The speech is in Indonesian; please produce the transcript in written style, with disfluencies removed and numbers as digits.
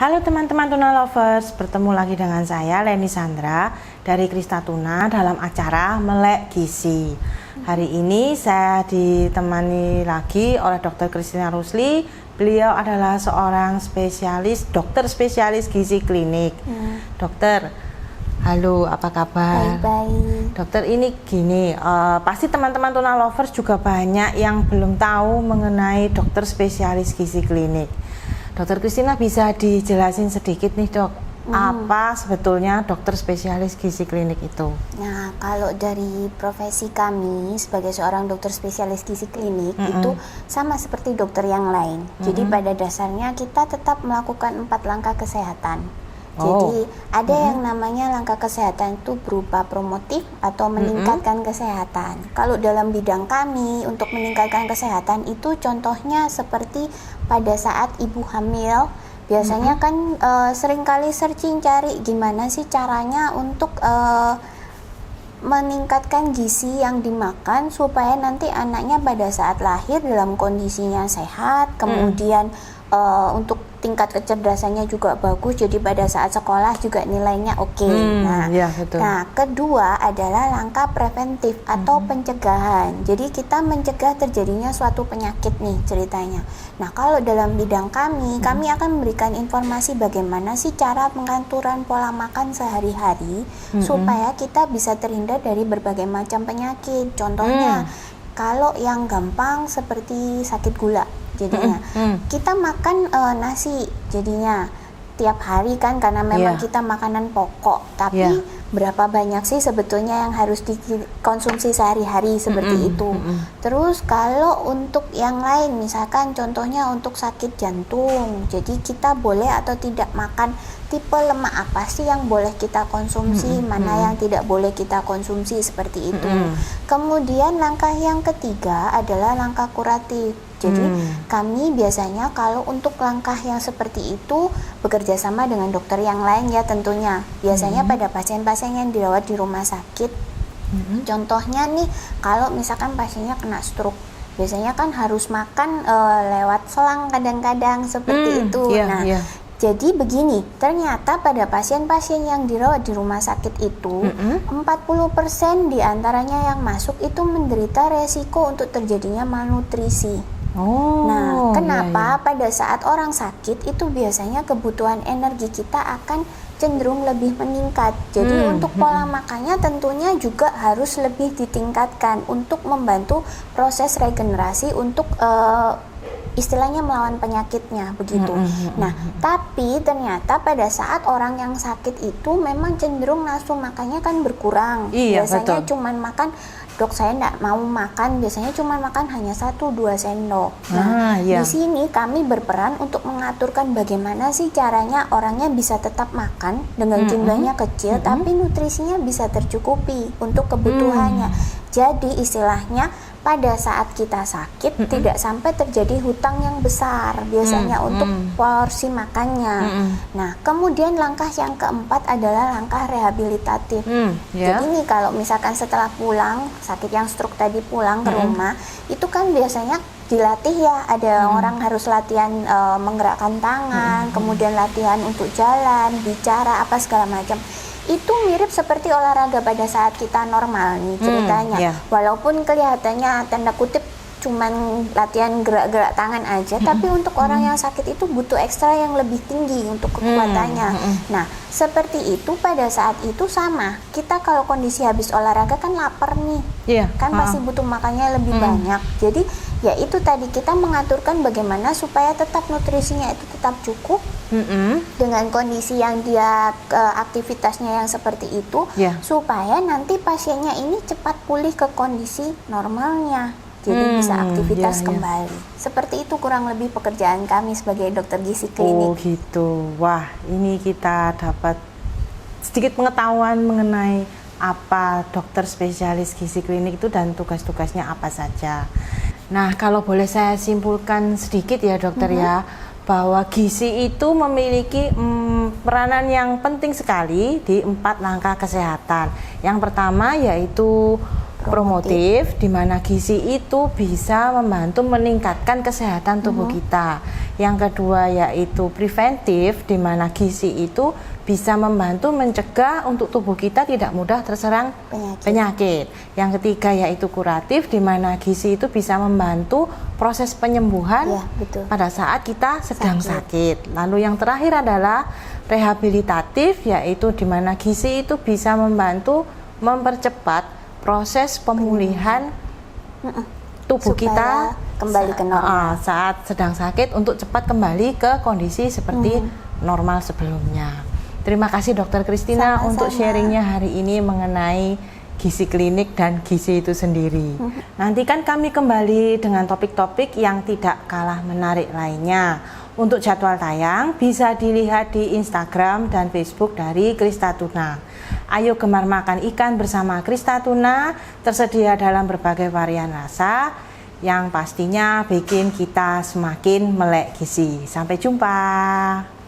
Halo teman-teman Tuna Lovers, bertemu lagi dengan saya Leni Sandra dari Krista Tuna dalam acara Melek Gizi. Hari ini saya ditemani lagi oleh Dr. Christina Rusli. Beliau adalah seorang dokter spesialis gizi klinik. Dokter, halo, apa kabar? Baik-baik. Dokter, ini gini, pasti teman-teman Tuna Lovers juga banyak yang belum tahu mengenai dokter spesialis gizi klinik. Dokter Christina bisa dijelasin sedikit nih dok, apa sebetulnya dokter spesialis gizi klinik itu? Nah, kalau dari profesi kami sebagai seorang dokter spesialis gizi klinik itu sama seperti dokter yang lain. Jadi pada dasarnya kita tetap melakukan 4 langkah kesehatan. Jadi ada yang namanya langkah kesehatan itu berupa promotif atau meningkatkan kesehatan. Kalau dalam bidang kami untuk meningkatkan kesehatan itu contohnya seperti pada saat ibu hamil, biasanya kan seringkali searching cari gimana sih caranya untuk meningkatkan gizi yang dimakan supaya nanti anaknya pada saat lahir dalam kondisinya sehat, kemudian untuk tingkat kecerdasannya juga bagus, jadi pada saat sekolah juga nilainya oke. Nah, kedua adalah langkah preventif atau pencegahan. Jadi kita mencegah terjadinya suatu penyakit nih ceritanya. Nah, kalau dalam bidang kami akan memberikan informasi bagaimana sih cara pengaturan pola makan sehari-hari supaya kita bisa terhindar dari berbagai macam penyakit. Contohnya, kalau yang gampang seperti sakit gula. Jadinya kita makan nasi jadinya tiap hari kan karena memang kita makanan pokok, tapi berapa banyak sih sebetulnya yang harus dikonsumsi sehari-hari seperti itu. Terus kalau untuk yang lain misalkan contohnya untuk sakit jantung, jadi kita boleh atau tidak makan tipe lemak apa sih yang boleh kita konsumsi, mana yang tidak boleh kita konsumsi seperti itu. Kemudian langkah yang ketiga adalah langkah kuratif. Jadi kami biasanya kalau untuk langkah yang seperti itu bekerja sama dengan dokter yang lain ya tentunya. Biasanya pada pasien-pasien yang dirawat di rumah sakit. Contohnya nih kalau misalkan pasiennya kena stroke, biasanya kan harus makan lewat selang kadang-kadang seperti itu. Jadi begini, ternyata pada pasien-pasien yang dirawat di rumah sakit itu 40% diantaranya yang masuk itu menderita resiko untuk terjadinya malnutrisi. Nah, kenapa pada saat orang sakit itu biasanya kebutuhan energi kita akan cenderung lebih meningkat. Jadi untuk pola makannya tentunya juga harus lebih ditingkatkan untuk membantu proses regenerasi untuk istilahnya melawan penyakitnya begitu. Nah, tapi ternyata pada saat orang yang sakit itu memang cenderung nafsu makannya kan berkurang. Biasanya cuman makan, dok saya enggak mau makan, biasanya cuma makan hanya 1-2 sendok. Nah, di sini kami berperan untuk mengaturkan bagaimana sih caranya orangnya bisa tetap makan dengan jumlahnya kecil, tapi nutrisinya bisa tercukupi untuk kebutuhannya. Jadi istilahnya pada saat kita sakit tidak sampai terjadi hutang yang besar biasanya untuk porsi makannya. Nah, kemudian langkah yang keempat adalah langkah rehabilitatif. Jadi nih kalau misalkan setelah pulang sakit yang stroke tadi pulang ke rumah, itu kan biasanya dilatih ya, ada orang harus latihan menggerakkan tangan, kemudian latihan untuk jalan, bicara, apa segala macam. Itu mirip seperti olahraga pada saat kita normal nih ceritanya. Walaupun kelihatannya tanda kutip cuman latihan gerak-gerak tangan aja, tapi untuk orang yang sakit itu butuh ekstra yang lebih tinggi untuk kekuatannya. Nah, seperti itu pada saat itu sama. Kita kalau kondisi habis olahraga kan lapar nih, kan pasti butuh makannya lebih banyak. Jadi ya itu tadi kita mengaturkan bagaimana supaya tetap nutrisinya itu tetap cukup dengan kondisi yang dia aktivitasnya yang seperti itu, supaya nanti pasiennya ini cepat pulih ke kondisi normalnya. Jadi bisa aktivitas kembali. Seperti itu kurang lebih pekerjaan kami sebagai dokter gizi klinik. Oh gitu. Wah, ini kita dapat sedikit pengetahuan mengenai apa dokter spesialis gizi klinik itu dan tugas-tugasnya apa saja. Nah, kalau boleh saya simpulkan sedikit ya dokter ya, bahwa gizi itu memiliki peranan yang penting sekali di 4 langkah kesehatan. Yang pertama yaitu promotif, di mana gizi itu bisa membantu meningkatkan kesehatan tubuh kita. Yang kedua yaitu preventif, di mana gizi itu bisa membantu mencegah untuk tubuh kita tidak mudah terserang penyakit. Yang ketiga yaitu kuratif, di mana gizi itu bisa membantu proses penyembuhan pada saat kita sedang sakit. Lalu yang terakhir adalah rehabilitatif, yaitu di mana gizi itu bisa membantu mempercepat proses pemulihan tubuh kita kembali ke normal saat sedang sakit untuk cepat kembali ke kondisi seperti normal sebelumnya. Terima kasih Dokter Christina untuk sharingnya hari ini mengenai gizi klinik dan gizi itu sendiri. Nantikan kami kembali dengan topik-topik yang tidak kalah menarik lainnya. Untuk jadwal tayang bisa dilihat di Instagram dan Facebook dari Krista Tuna. Ayo gemar makan ikan bersama Krista Tuna, tersedia dalam berbagai varian rasa yang pastinya bikin kita semakin melek gizi. Sampai jumpa.